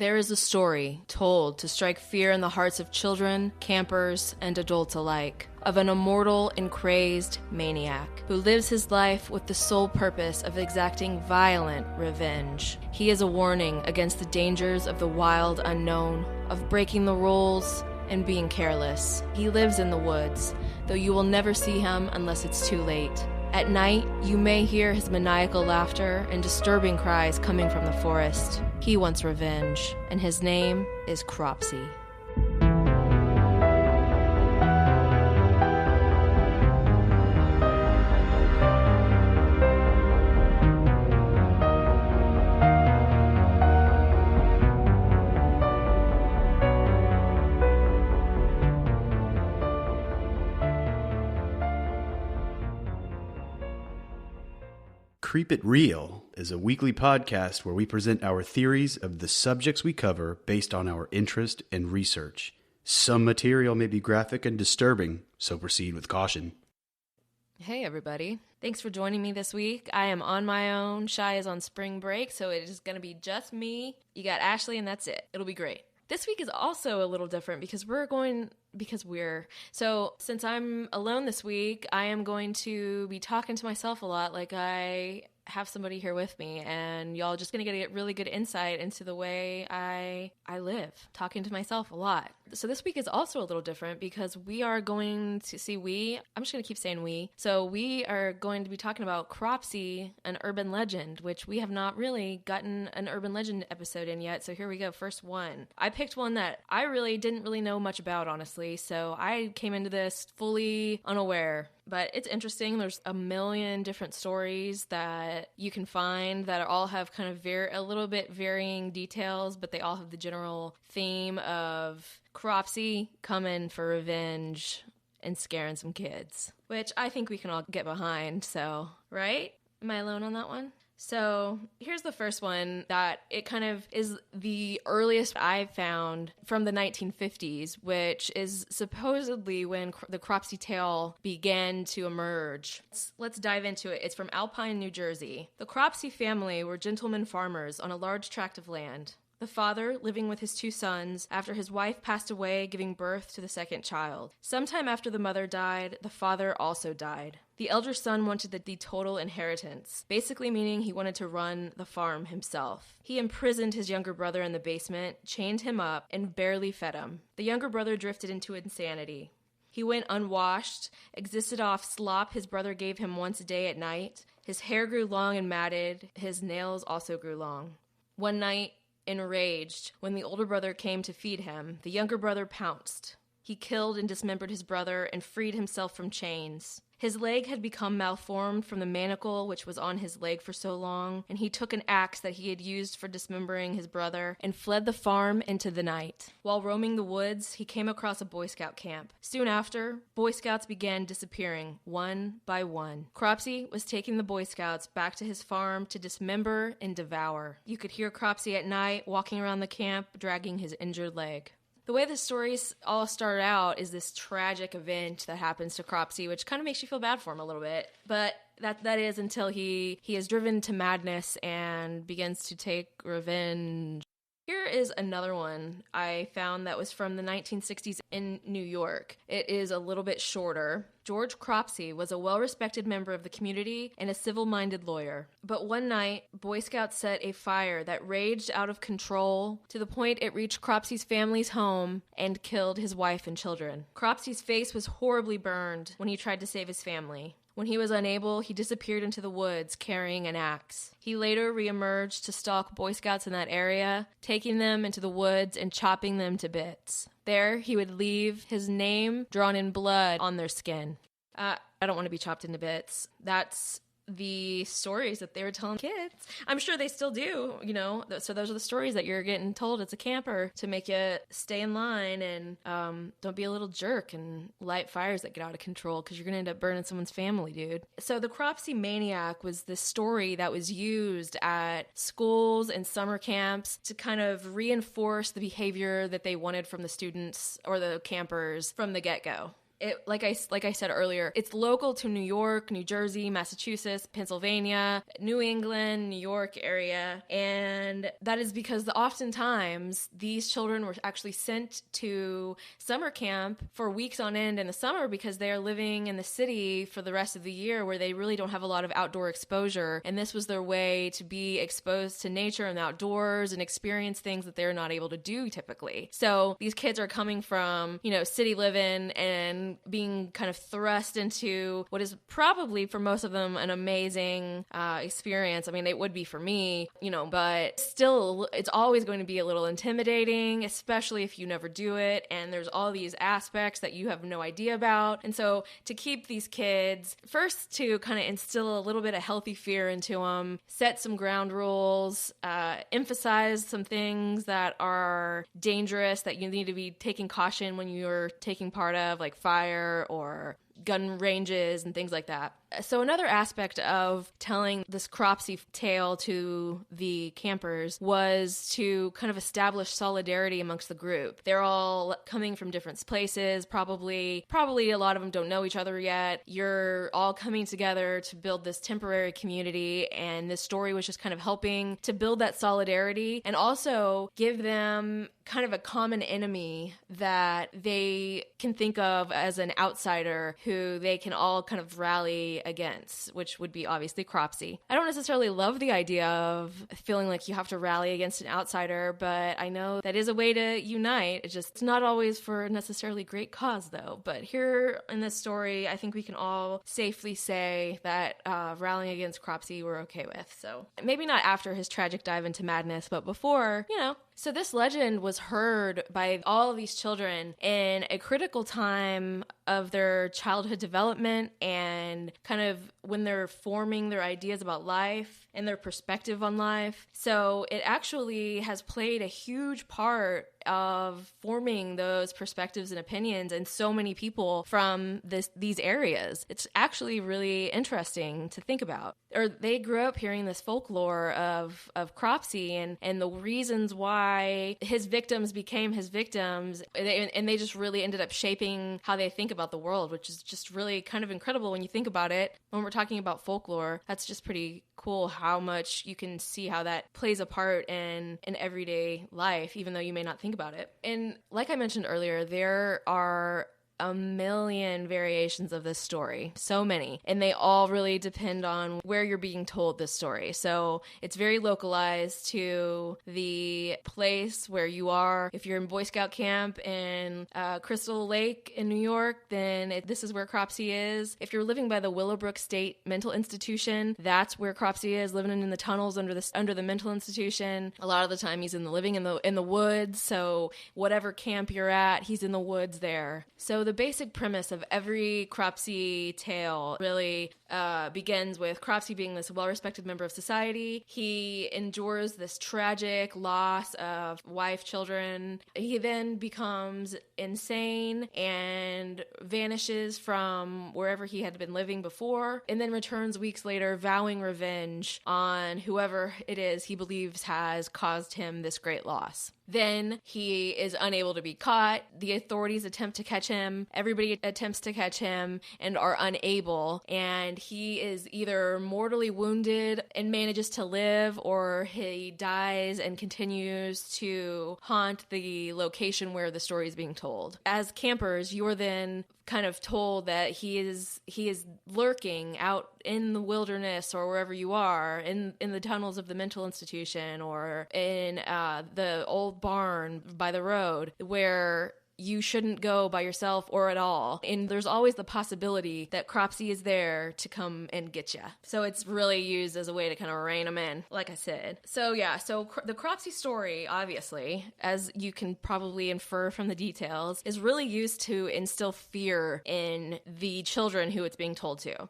There is a story told to strike fear in the hearts of children, campers, and adults alike, of an immortal and crazed maniac who lives his life with the sole purpose of exacting violent revenge. He is a warning against the dangers of the wild unknown, of breaking the rules, and being careless. He lives in the woods, though you will never see him unless it's too late. At night, you may hear his maniacal laughter and disturbing cries coming from the forest. He wants revenge, and his name is Cropsey. Creep It Real is a weekly podcast where we present our theories of the subjects we cover based on our interest and research. Some material may be graphic and disturbing, so proceed with caution. Hey everybody. Thanks for joining me this week. I am on my own. Shy is on spring break, so it is going to be just me. You got Ashley and that's it. It'll be great. This week is also a little different because since I'm alone this week, I am going to be talking to myself a lot like I have somebody here with me, and y'all just going to get really good insight into the way I live, talking to myself a lot. So this week is also a little different because we are going to I'm just going to keep saying we. So we are going to be talking about Cropsey, an urban legend, which we have not really gotten an urban legend episode in yet. So here we go. First one. I picked one that I didn't really know much about, honestly. So I came into this fully unaware. But it's interesting. There's a million different stories that you can find that all have kind of a little bit varying details, but they all have the general theme of Cropsey coming for revenge and scaring some kids, which I think we can all get behind. So, right? Am I alone on that one? So here's the first one that it kind of is the earliest I've found from the 1950s, which is supposedly when the Cropsey tale began to emerge. Let's dive into it. It's from Alpine, New Jersey. The Cropsey family were gentlemen farmers on a large tract of land. The father living with his two sons after his wife passed away, giving birth to the second child. Sometime after the mother died, the father also died. The elder son wanted the total inheritance, basically meaning he wanted to run the farm himself. He imprisoned his younger brother in the basement, chained him up, and barely fed him. The younger brother drifted into insanity. He went unwashed, existed off slop his brother gave him once a day at night. His hair grew long and matted. His nails also grew long. One night, enraged, when the older brother came to feed him, the younger brother pounced. He killed and dismembered his brother and freed himself from chains. His leg had become malformed from the maniacal which was on his leg for so long, and he took an axe that he had used for dismembering his brother and fled the farm into the night. While roaming the woods, he came across a Boy Scout camp. Soon after, Boy Scouts began disappearing, one by one. Cropsey was taking the Boy Scouts back to his farm to dismember and devour. You could hear Cropsey at night walking around the camp, dragging his injured leg. The way the stories all start out is this tragic event that happens to Cropsey, which kind of makes you feel bad for him a little bit. But that is until he is driven to madness and begins to take revenge. Here is another one I found that was from the 1960s in New York. It is a little bit shorter. George Cropsey was a well-respected member of the community and a civil-minded lawyer. But one night, Boy Scouts set a fire that raged out of control to the point it reached Cropsey's family's home and killed his wife and children. Cropsey's face was horribly burned when he tried to save his family. When he was unable, he disappeared into the woods carrying an axe. He later reemerged to stalk Boy Scouts in that area, taking them into the woods and chopping them to bits. There, he would leave his name drawn in blood on their skin. I don't want to be chopped into bits. That's the stories that they were telling kids. I'm sure they still do, so those are the stories that you're getting told as a camper to make you stay in line and don't be a little jerk and light fires that get out of control because you're going to end up burning someone's family, dude. So the Cropsey maniac was this story that was used at schools and summer camps to kind of reinforce the behavior that they wanted from the students or the campers from the get-go. like I said earlier, it's local to New York, New Jersey, Massachusetts, Pennsylvania, New England, New York area. And that is because oftentimes these children were actually sent to summer camp for weeks on end in the summer because they are living in the city for the rest of the year where they really don't have a lot of outdoor exposure. And this was their way to be exposed to nature and the outdoors and experience things that they're not able to do typically. So these kids are coming from, city living and being kind of thrust into what is probably for most of them an amazing experience. I mean, it would be for me, but still it's always going to be a little intimidating, especially if you never do it. And there's all these aspects that you have no idea about. And so to keep these kids, first to kind of instill a little bit of healthy fear into them, set some ground rules, emphasize some things that are dangerous that you need to be taking caution when you're taking part of, like fire or gun ranges and things like that. So another aspect of telling this Cropsey tale to the campers was to kind of establish solidarity amongst the group. They're all coming from different places, probably a lot of them don't know each other yet. You're all coming together to build this temporary community, and this story was just kind of helping to build that solidarity and also give them kind of a common enemy that they can think of as an outsider who they can all kind of rally against, which would be obviously Cropsey. I don't necessarily love the idea of feeling like you have to rally against an outsider, but I know that is a way to unite. It's not always for a necessarily great cause though. But here in this story, I think we can all safely say that rallying against Cropsey we're okay with. So maybe not after his tragic dive into madness, but before, So this legend was heard by all of these children in a critical time of their childhood development and kind of when they're forming their ideas about life and their perspective on life. So it actually has played a huge part of forming those perspectives and opinions in so many people from these areas. It's actually really interesting to think about. Or they grew up hearing this folklore of Cropsey and the reasons why his victims became his victims, and they just really ended up shaping how they think about the world, which is just really kind of incredible when you think about it. When we're talking about folklore, that's just pretty cool how much you can see how that plays a part in everyday life, even though you may not think about it. And like I mentioned earlier, there are a million variations of this story, so many, and they all really depend on where you're being told this story. So it's very localized to the place where you are. If you're in Boy Scout camp in Crystal Lake in New York, then this is where Cropsey is. If you're living by the Willowbrook State Mental Institution, that's where Cropsey is, living in the tunnels under the mental institution. A lot of the time he's living in the woods, so whatever camp you're at, he's in the woods there. So the basic premise of every Cropsey tale really begins with Cropsey being this well-respected member of society. He endures this tragic loss of wife, children. He then becomes insane and vanishes from wherever he had been living before, and then returns weeks later vowing revenge on whoever it is he believes has caused him this great loss. Then he is unable to be caught. The authorities attempt to catch him. Everybody attempts to catch him and are unable. And he is either mortally wounded and manages to live, or he dies and continues to haunt the location where the story is being told. As campers, you're then kind of told that he is lurking out in the wilderness or wherever you are, in the tunnels of the mental institution or in the old barn by the road, where you shouldn't go by yourself or at all. And there's always the possibility that Cropsey is there to come and get you. So it's really used as a way to kind of rein them in, like I said. So the Cropsey story, obviously, as you can probably infer from the details, is really used to instill fear in the children who it's being told to.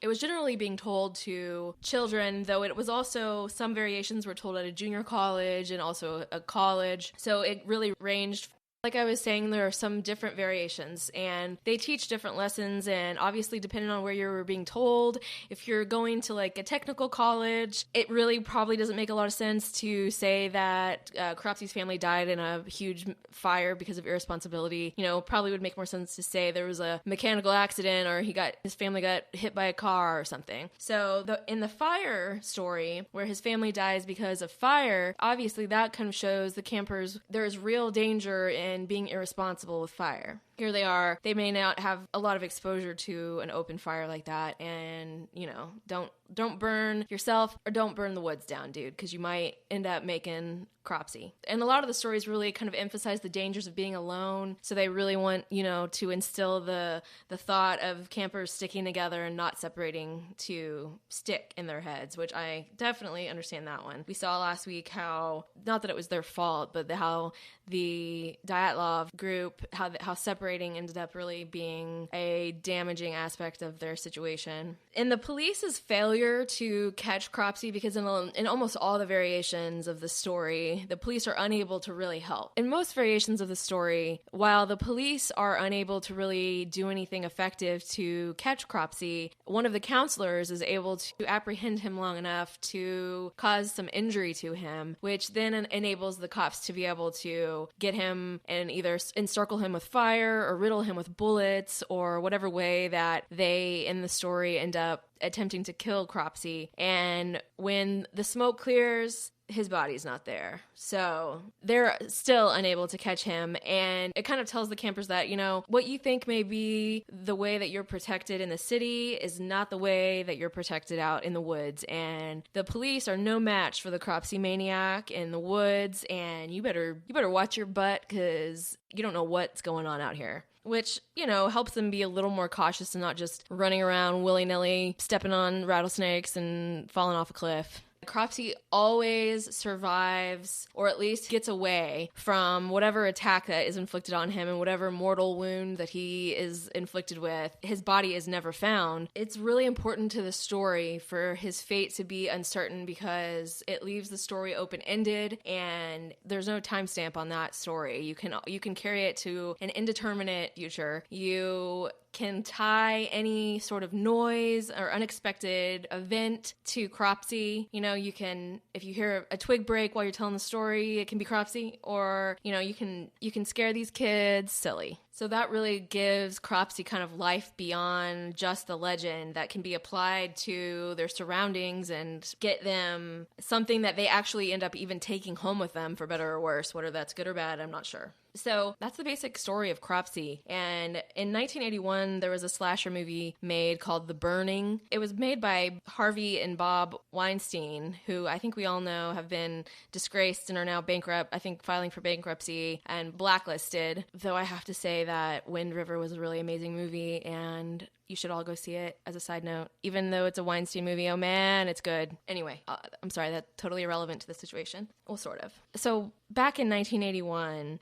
It was generally being told to children, though it was also, some variations were told at a junior college and also a college. So it really ranged Like I was saying, there are some different variations and they teach different lessons, and obviously depending on where you're being told, if you're going to like a technical college, it really probably doesn't make a lot of sense to say that Cropsey's family died in a huge fire because of irresponsibility. You know, probably would make more sense to say there was a mechanical accident or his family got hit by a car or something. So in the fire story where his family dies because of fire, obviously that kind of shows the campers there is real danger in being irresponsible with fire. Here they are. They may not have a lot of exposure to an open fire like that, and don't burn yourself or don't burn the woods down, dude, because you might end up making Cropsey. And a lot of the stories really kind of emphasize the dangers of being alone, so they really want to instill the thought of campers sticking together and not separating to stick in their heads, which I definitely understand that one. We saw last week how, not that it was their fault, but how the Dyatlov group, how separating ended up really being a damaging aspect of their situation. In the police's failure to catch Cropsey, because in almost all the variations of the story, the police are unable to really help. In most variations of the story, while the police are unable to really do anything effective to catch Cropsey, one of the counselors is able to apprehend him long enough to cause some injury to him, which then enables the cops to be able to get him and either encircle him with fire or riddle him with bullets or whatever way that they in the story end up attempting to kill Cropsey. And when the smoke clears, his body's not there. So they're still unable to catch him. And it kind of tells the campers that, what you think may be the way that you're protected in the city is not the way that you're protected out in the woods. And the police are no match for the Cropsey maniac in the woods. And you better watch your butt, because you don't know what's going on out here. Which, helps them be a little more cautious and not just running around willy-nilly, stepping on rattlesnakes and falling off a cliff. Cropsey always survives, or at least gets away from whatever attack that is inflicted on him, and whatever mortal wound that he is inflicted with, his body is never found. It's really important to the story for his fate to be uncertain, because it leaves the story open-ended, and there's no timestamp on that story. You can carry it to an indeterminate future. You can tie any sort of noise or unexpected event to Cropsey. You can, if you hear a twig break while you're telling the story, it can be Cropsey, or, you can scare these kids silly. So that really gives Cropsey kind of life beyond just the legend that can be applied to their surroundings and get them something that they actually end up even taking home with them, for better or worse. Whether that's good or bad, I'm not sure. So that's the basic story of Cropsey. And in 1981, there was a slasher movie made called The Burning. It was made by Harvey and Bob Weinstein, who I think we all know have been disgraced and are now bankrupt, I think filing for bankruptcy and blacklisted. Though I have to say that Wind River was a really amazing movie, and you should all go see it, as a side note. Even though it's a Weinstein movie, oh man, it's good. Anyway, I'm sorry, that's totally irrelevant to the situation. Well, sort of. So back in 1981,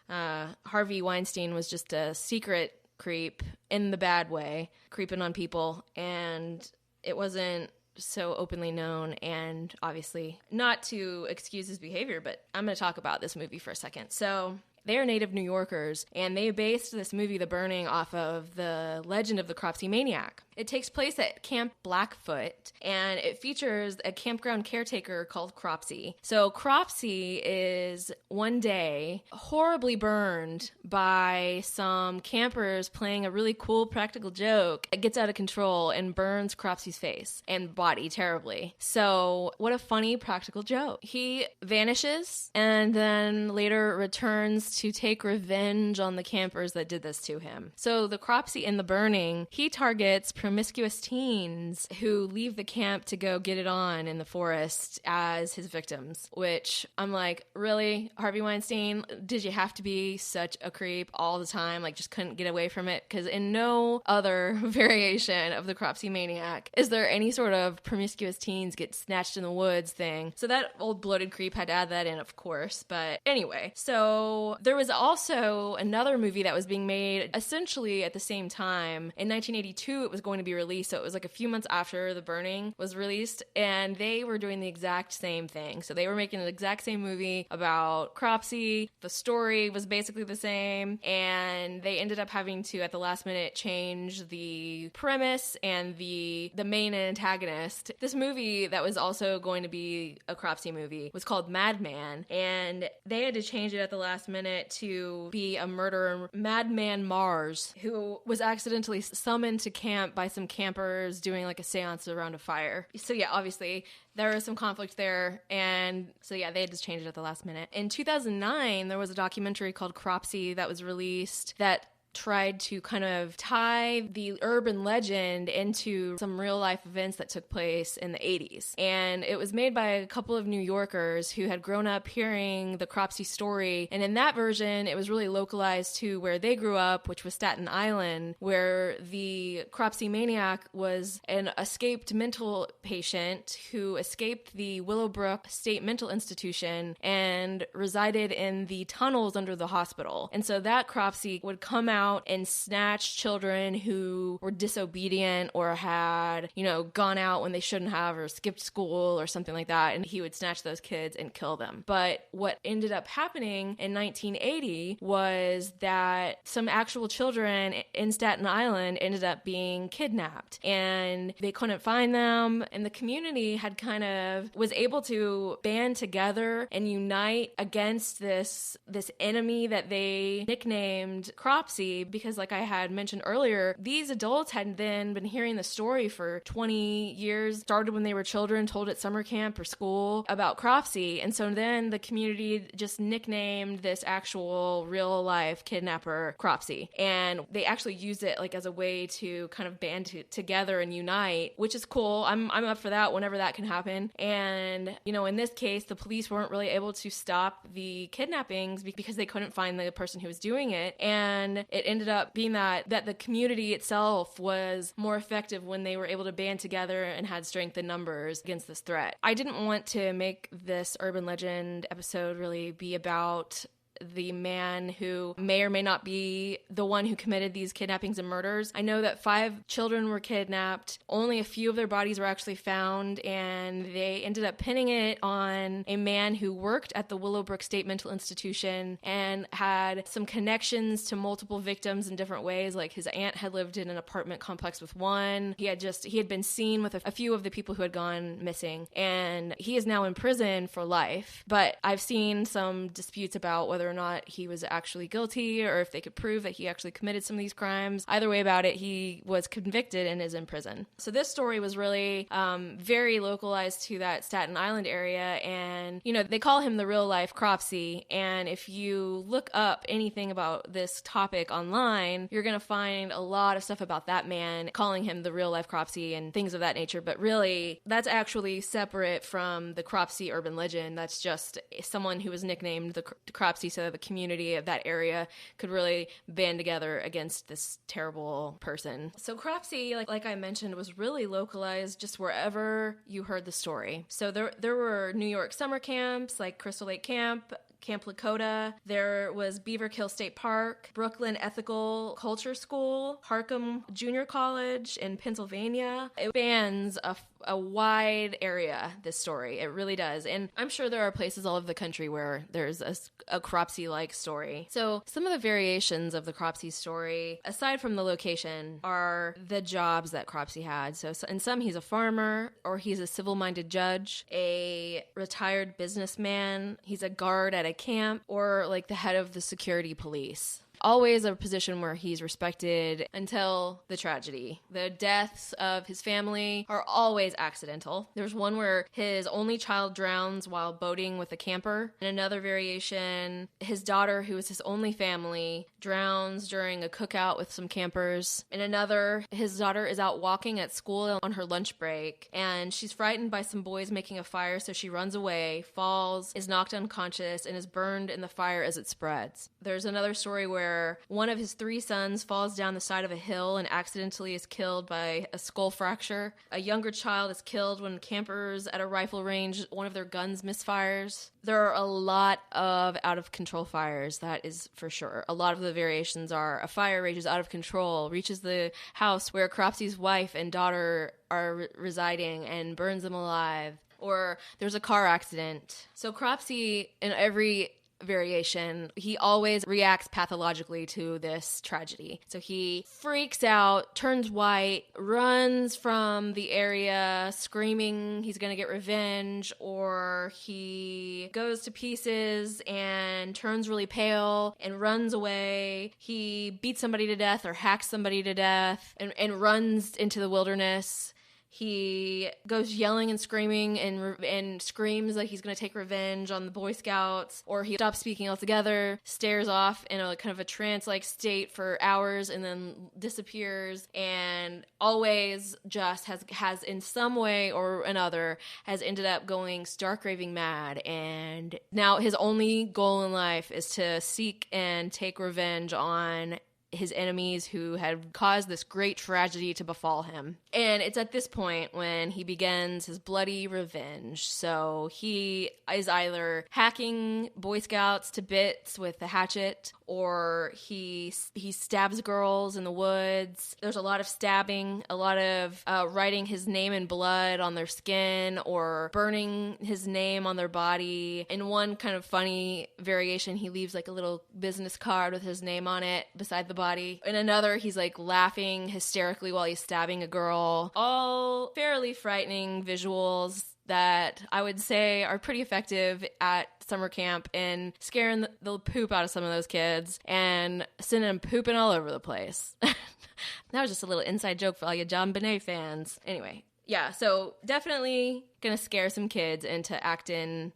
Harvey Weinstein was just a secret creep in the bad way, creeping on people, and it wasn't so openly known, and obviously not to excuse his behavior, but I'm going to talk about this movie for a second. So they are native New Yorkers, and they based this movie, The Burning, off of the legend of the Cropsey maniac. It takes place at Camp Blackfoot, and it features a campground caretaker called Cropsey. So Cropsey is one day horribly burned by some campers playing a really cool practical joke. It gets out of control and burns Cropsey's face and body terribly. So what a funny practical joke. He vanishes and then later returns to take revenge on the campers that did this to him. So the Cropsey in The Burning, he targets promiscuous teens who leave the camp to go get it on in the forest as his victims, which I'm like, really, Harvey Weinstein, did you have to be such a creep all the time? Like, just couldn't get away from it? Because in no other variation of the Cropsey maniac is there any sort of promiscuous teens get snatched in the woods thing. So that old bloated creep had to add that in, of course. But anyway, so there was also another movie that was being made essentially at the same time. In 1982, it was going to be released, so it was like a few months after The Burning was released, and they were doing the exact same thing. So they were making the exact same movie about Cropsey. The story was basically the same, and they ended up having to, at the last minute, change the premise and the main antagonist. This movie that was also going to be a Cropsey movie was called Madman, and they had to change it at the last minute to be a murderer, Madman Mars, who was accidentally summoned to camp by some campers doing like a seance around a fire. So yeah, obviously there was some conflict there, and so yeah, they had to change it at the last minute. In 2009, there was a documentary called Cropsey that was released that tried to kind of tie the urban legend into some real life events that took place in the 80s. And it was made by a couple of New Yorkers who had grown up hearing the Cropsey story. And in that version, it was really localized to where they grew up, which was Staten Island, where the Cropsey maniac was an escaped mental patient who escaped the Willowbrook State Mental Institution and resided in the tunnels under the hospital. And so that Cropsey would come out and snatch children who were disobedient or had, gone out when they shouldn't have or skipped school or something like that. And he would snatch those kids and kill them. But what ended up happening in 1980 was that some actual children in Staten Island ended up being kidnapped, and they couldn't find them. And the community had kind of was able to band together and unite against this enemy that they nicknamed Cropsey, because like I had mentioned earlier, these adults had then been hearing the story for 20 years, started when they were children, told at summer camp or school about Cropsey. And so then the community just nicknamed this actual real life kidnapper Cropsey. And they actually used it like as a way to kind of band together and unite, which is cool. I'm up for that whenever that can happen. And, in this case, the police weren't really able to stop the kidnappings because they couldn't find the person who was doing it. And it ended up being that the community itself was more effective when they were able to band together and had strength in numbers against this threat. I didn't want to make this urban legend episode really be about the man who may or may not be the one who committed these kidnappings and murders. I know that 5 children were kidnapped. Only a few of their bodies were actually found, and they ended up pinning it on a man who worked at the Willowbrook State Mental Institution and had some connections to multiple victims in different ways. Like his aunt had lived in an apartment complex with one. He had been seen with a few of the people who had gone missing, and he is now in prison for life. But I've seen some disputes about whether or not he was actually guilty or if they could prove that he actually committed some of these crimes. Either way about it, he was convicted and is in prison. So this story was really very localized to that Staten Island area, and they call him the real life Cropsey. And if you look up anything about this topic online, you're going to find a lot of stuff about that man, calling him the real life Cropsey and things of that nature. But really, that's actually separate from the Cropsey urban legend. That's just someone who was nicknamed the Cropsey so that the community of that area could really band together against this terrible person. So Cropsey, like I mentioned, was really localized just wherever you heard the story. So there were New York summer camps like Crystal Lake Camp, Camp Lakota. There was Beaver Kill State Park, Brooklyn Ethical Culture School, Harcum Junior College in Pennsylvania. It spans a wide area, this story. It really does. And I'm sure there are places all over the country where there's a Cropsey-like story. So some of the variations of the Cropsey story, aside from the location, are the jobs that Cropsey had. So in some, he's a farmer, or he's a civil-minded judge, a retired businessman, he's a guard at a camp, or like the head of the security police. Always a position where he's respected until the tragedy. The deaths of his family are always accidental. There's one where his only child drowns while boating with a camper. In another variation, his daughter, who is his only family, drowns during a cookout with some campers. In another, his daughter is out walking at school on her lunch break, and she's frightened by some boys making a fire, so she runs away, falls, is knocked unconscious, and is burned in the fire as it spreads. There's another story where where one of his 3 sons falls down the side of a hill and accidentally is killed by a skull fracture. A younger child is killed when campers at a rifle range, one of their guns misfires. There are a lot of out-of-control fires, that is for sure. A lot of the variations are a fire rages out of control, reaches the house where Cropsey's wife and daughter are residing and burns them alive. Or there's a car accident. So Cropsey, in every variation, he always reacts pathologically to this tragedy. So he freaks out, turns white, runs from the area screaming he's going to get revenge, or he goes to pieces and turns really pale and runs away. He beats somebody to death or hacks somebody to death and runs into the wilderness. He goes yelling and screaming and screams like he's going to take revenge on the Boy Scouts, or he stops speaking altogether, stares off in a kind of a trance-like state for hours and then disappears, and always just has in some way or another has ended up going stark raving mad. And now his only goal in life is to seek and take revenge on his enemies who had caused this great tragedy to befall him. And it's at this point when he begins his bloody revenge. So he is either hacking Boy Scouts to bits with the hatchet, or he stabs girls in the woods. There's a lot of stabbing, a lot of writing his name in blood on their skin, or burning his name on their body. In one kind of funny variation, he leaves like a little business card with his name on it beside the body. In another, he's like laughing hysterically while he's stabbing a girl. All fairly frightening visuals that I would say are pretty effective at summer camp in scaring the poop out of some of those kids and sending them pooping all over the place. That was just a little inside joke for all you John Bonet fans. Anyway. Yeah, so definitely gonna scare some kids into acting,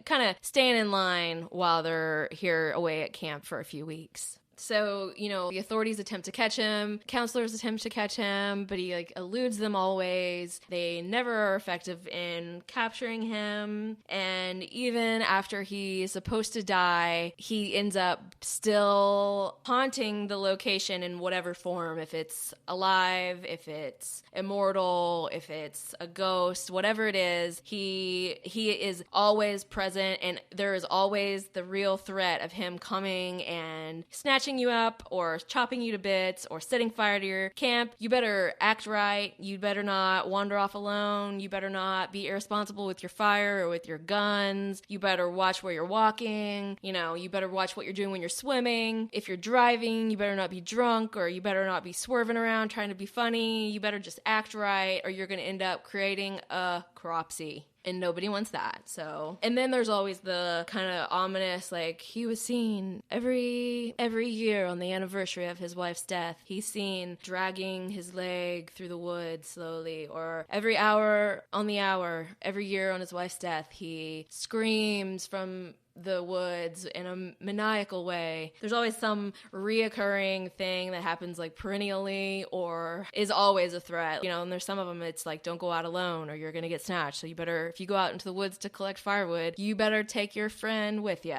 kind of staying in line while they're here away at camp for a few weeks. So, the authorities attempt to catch him, counselors attempt to catch him, but he, eludes them always. They never are effective in capturing him, and even after he's supposed to die, he ends up still haunting the location in whatever form, if it's alive, if it's immortal, if it's a ghost, whatever it is, he is always present, and there is always the real threat of him coming and snatching you up or chopping you to bits or setting fire to your camp. You better act right. You better not wander off alone. You better not be irresponsible with your fire or with your guns. You better watch where you're walking. You better watch what you're doing when you're swimming. If you're driving, you better not be drunk, or you better not be swerving around trying to be funny. You better just act right, or you're going to end up creating a Cropsey. And nobody wants that. So, and then there's always the kind of ominous, he was seen every year on the anniversary of his wife's death. He's seen dragging his leg through the woods slowly, or every hour on the hour, every year on his wife's death, he screams from the woods in a maniacal way. There's always some reoccurring thing that happens perennially or is always a threat, and there's some of them it's don't go out alone or you're gonna get snatched. So you better, if you go out into the woods to collect firewood, you better take your friend with you,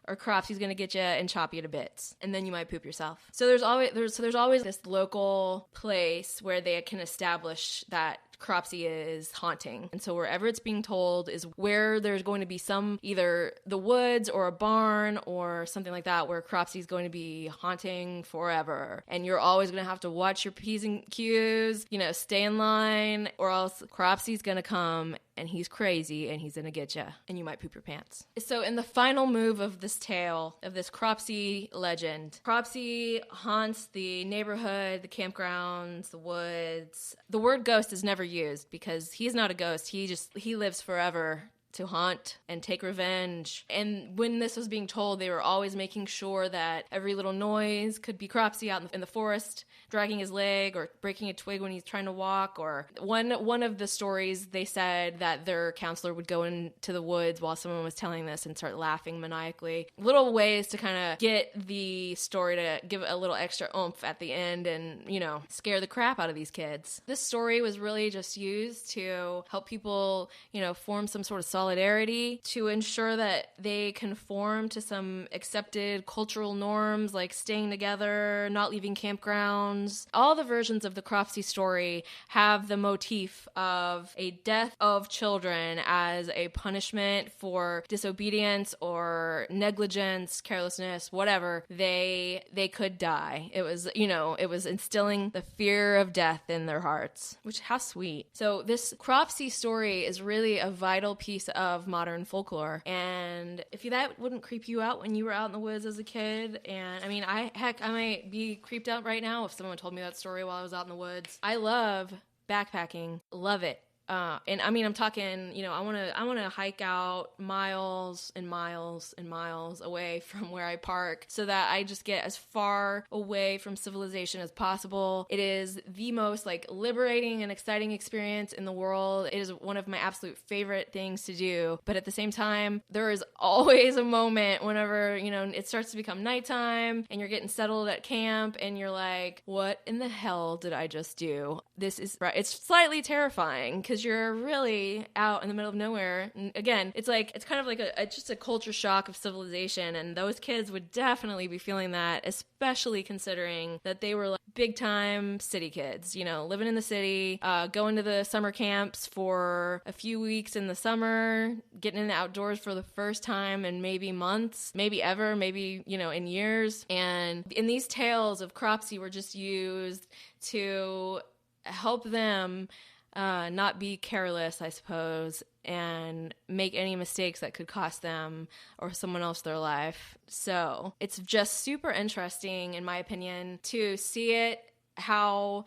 or Cropsey's gonna get you and chop you to bits, and then you might poop yourself. So there's always this local place where they can establish that Cropsey is haunting. And so wherever it's being told is where there's going to be some, either the woods or a barn or something like that, where Cropsey's going to be haunting forever. And you're always going to have to watch your P's and Q's, stay in line, or else Cropsey's going to come and he's crazy and he's going to get you and you might poop your pants. So in the final move of this tale, of this Cropsey legend, Cropsey haunts the neighborhood, the campgrounds, the woods. The word ghost is never used because he's not a ghost. He lives forever to haunt and take revenge. And when this was being told, they were always making sure that every little noise could be Cropsey out in the forest, dragging his leg or breaking a twig when he's trying to walk. Or one of the stories, they said that their counselor would go into the woods while someone was telling this and start laughing maniacally. Little ways to kind of get the story to give it a little extra oomph at the end and, scare the crap out of these kids. This story was really just used to help people, form some sort of solid solidarity, to ensure that they conform to some accepted cultural norms, like staying together, not leaving campgrounds. All the versions of the Cropsey story have the motif of a death of children as a punishment for disobedience or negligence, carelessness, whatever. They could die. It was, it was instilling the fear of death in their hearts, which, how sweet. So this Cropsey story is really a vital piece of modern folklore. And if that wouldn't creep you out when you were out in the woods as a kid, and I mean, I might be creeped out right now if someone told me that story while I was out in the woods. I love backpacking. Love it. And I mean, I'm talking, I want to hike out miles and miles and miles away from where I park so that I just get as far away from civilization as possible. It is the most liberating and exciting experience in the world. It is one of my absolute favorite things to do. But at the same time, there is always a moment whenever, it starts to become nighttime and you're getting settled at camp and you're like, what in the hell did I just do? It's slightly terrifying because you're really out in the middle of nowhere. And again, it's kind of like just a culture shock of civilization, and those kids would definitely be feeling that, especially considering that they were big time city kids, living in the city, going to the summer camps for a few weeks in the summer, getting in the outdoors for the first time in maybe months, maybe ever, maybe, in years. And in these tales of Cropsey were just used to help them not be careless, I suppose, and make any mistakes that could cost them or someone else their life. So it's just super interesting, in my opinion, to see it, how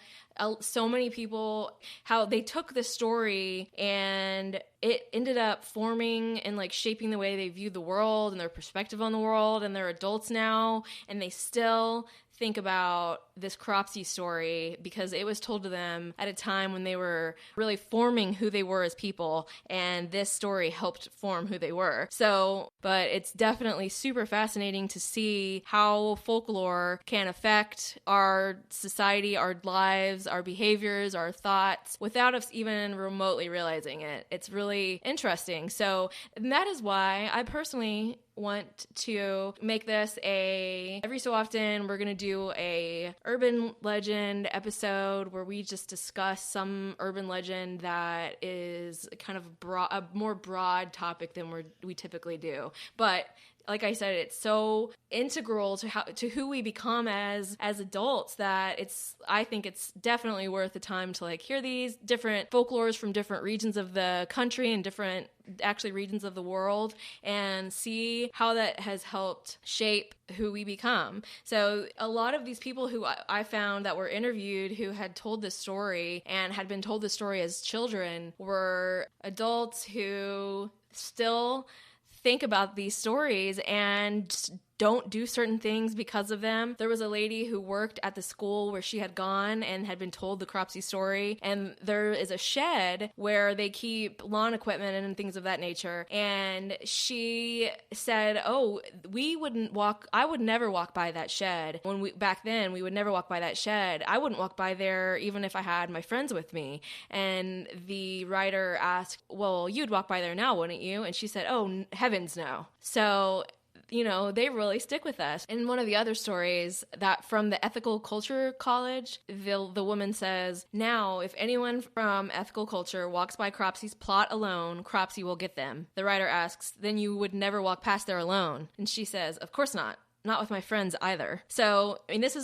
so many people, how they took the story and it ended up forming and shaping the way they view the world and their perspective on the world, and they're adults now and they still think about this Cropsey story because it was told to them at a time when they were really forming who they were as people, and this story helped form who they were. So, but it's definitely super fascinating to see how folklore can affect our society, our lives, our behaviors, our thoughts, without us even remotely realizing it. It's really interesting. So, and that is why I personally want to make this every so often we're going to do a urban legend episode where we just discuss some urban legend that is kind of a more broad topic than we typically do. But like I said, it's so integral to who we become as adults that I think it's definitely worth the time to hear these different folklores from different regions of the country and different actually regions of the world and see how that has helped shape who we become. So a lot of these people who I found that were interviewed who had told this story and had been told this story as children were adults who still think about these stories and don't do certain things because of them. There was a lady who worked at the school where she had gone and had been told the Cropsey story, and there is a shed where they keep lawn equipment and things of that nature, and she said, I would never walk by that shed. Back then, we would never walk by that shed. I wouldn't walk by there even if I had my friends with me. And the writer asked, well, you'd walk by there now, wouldn't you? And she said, oh, heavens no. So they really stick with us. In one of the other stories that from the Ethical Culture College, the woman says, now, if anyone from ethical culture walks by Cropsey's plot alone, Cropsey will get them. The writer asks, then you would never walk past there alone? And she says, of course not. Not with my friends either. So, I mean, this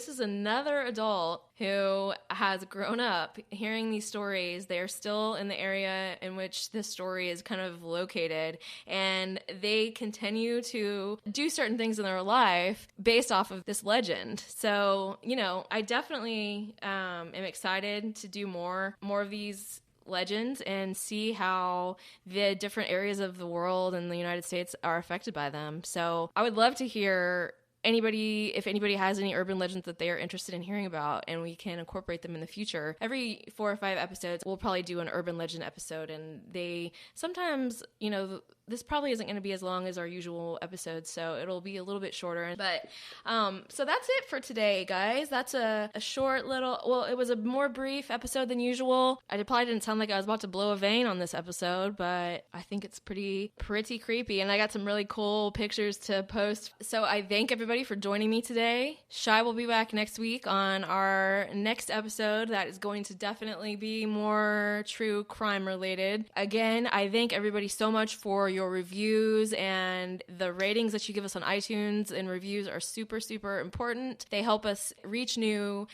is another adult who has grown up hearing these stories. They are still in the area in which this story is kind of located, and they continue to do certain things in their life based off of this legend. So, I definitely am excited to do more of these legends and see how the different areas of the world and the United States are affected by them. So I would love to hear if anybody has any urban legends that they are interested in hearing about, and we can incorporate them in the future. Every 4 or 5 episodes, we'll probably do an urban legend episode, and they sometimes, this probably isn't going to be as long as our usual episodes, so it'll be a little bit shorter. But so that's it for today, guys. That's a short little, well, it was a more brief episode than usual. I probably didn't sound like I was about to blow a vein on this episode, but I think it's pretty creepy, and I got some really cool pictures to post. So I thank everybody for joining me today. Shai will be back next week on our next episode that is going to definitely be more true crime related. Again, I thank everybody so much for your reviews, and the ratings that you give us on iTunes and reviews are super important. They help us reach new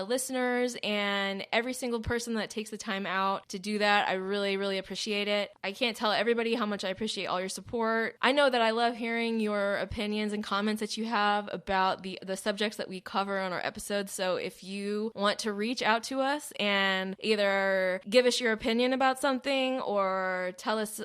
listeners, and every single person that takes the time out to do that, I really appreciate it. I can't tell everybody how much I appreciate all your support. I know that I love hearing your opinions and comments that you have about the subjects that we cover on our episodes. So if you want to reach out to us and either give us your opinion about something or tell us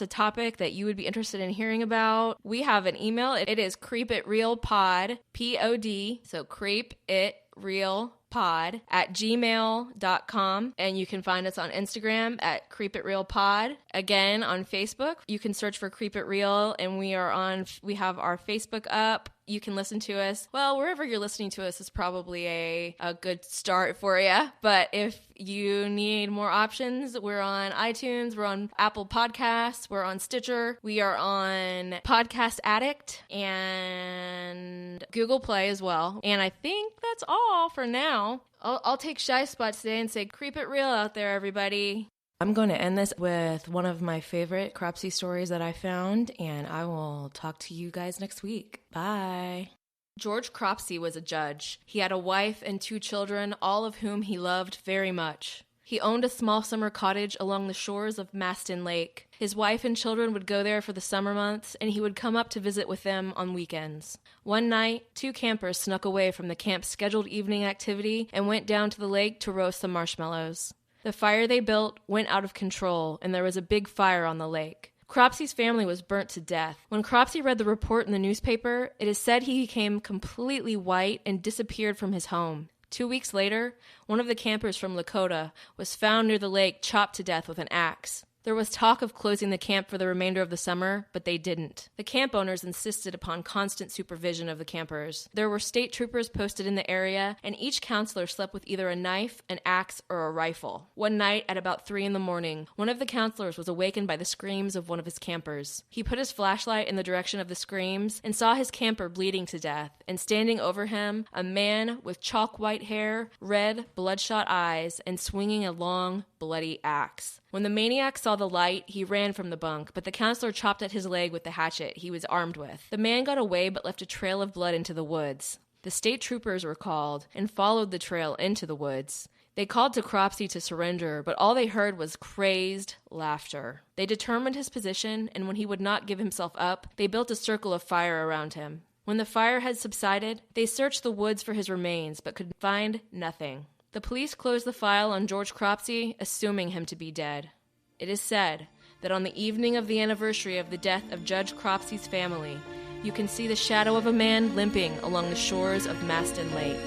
a topic that you would be interested in hearing about, we have an email. It is creepitrealpod, P-O-D, so creepitrealpod@gmail.com, and you can find us on Instagram at creepitrealpod. Again, on Facebook, you can search for Creep It Real, and we have our Facebook up. You can listen to us. Well, wherever you're listening to us is probably a good start for you. But if you need more options, we're on iTunes, we're on Apple Podcasts, we're on Stitcher, we are on Podcast Addict, and Google Play as well. And I think that's all for now. I'll take Shai's spot today and say, creep it real out there, everybody. I'm going to end this with one of my favorite Cropsey stories that I found, and I will talk to you guys next week. Bye. George Cropsey was a judge. He had a wife and 2 children, all of whom he loved very much. He owned a small summer cottage along the shores of Maston Lake. His wife and children would go there for the summer months, and he would come up to visit with them on weekends. One night, 2 campers snuck away from the camp's scheduled evening activity and went down to the lake to roast some marshmallows. The fire they built went out of control, and there was a big fire on the lake. Cropsey's family was burnt to death. When Cropsey read the report in the newspaper, it is said he became completely white and disappeared from his home. 2 weeks later, one of the campers from Lakota was found near the lake chopped to death with an axe. There was talk of closing the camp for the remainder of the summer, but they didn't. The camp owners insisted upon constant supervision of the campers. There were state troopers posted in the area, and each counselor slept with either a knife, an axe, or a rifle. One night, at about 3 a.m, one of the counselors was awakened by the screams of one of his campers. He put his flashlight in the direction of the screams and saw his camper bleeding to death, and standing over him, a man with chalk-white hair, red, bloodshot eyes, and swinging a long, bloody axe. When the maniac saw the light, he ran from the bunk, but the counselor chopped at his leg with the hatchet he was armed with. The man got away but left a trail of blood into the woods. The state troopers were called and followed the trail into the woods. They called to Cropsey to surrender, but all they heard was crazed laughter. They determined his position, and when he would not give himself up, they built a circle of fire around him. When the fire had subsided, they searched the woods for his remains, but could find nothing. The police closed the file on George Cropsey, assuming him to be dead. It is said that on the evening of the anniversary of the death of Judge Cropsey's family, you can see the shadow of a man limping along the shores of Maston Lake.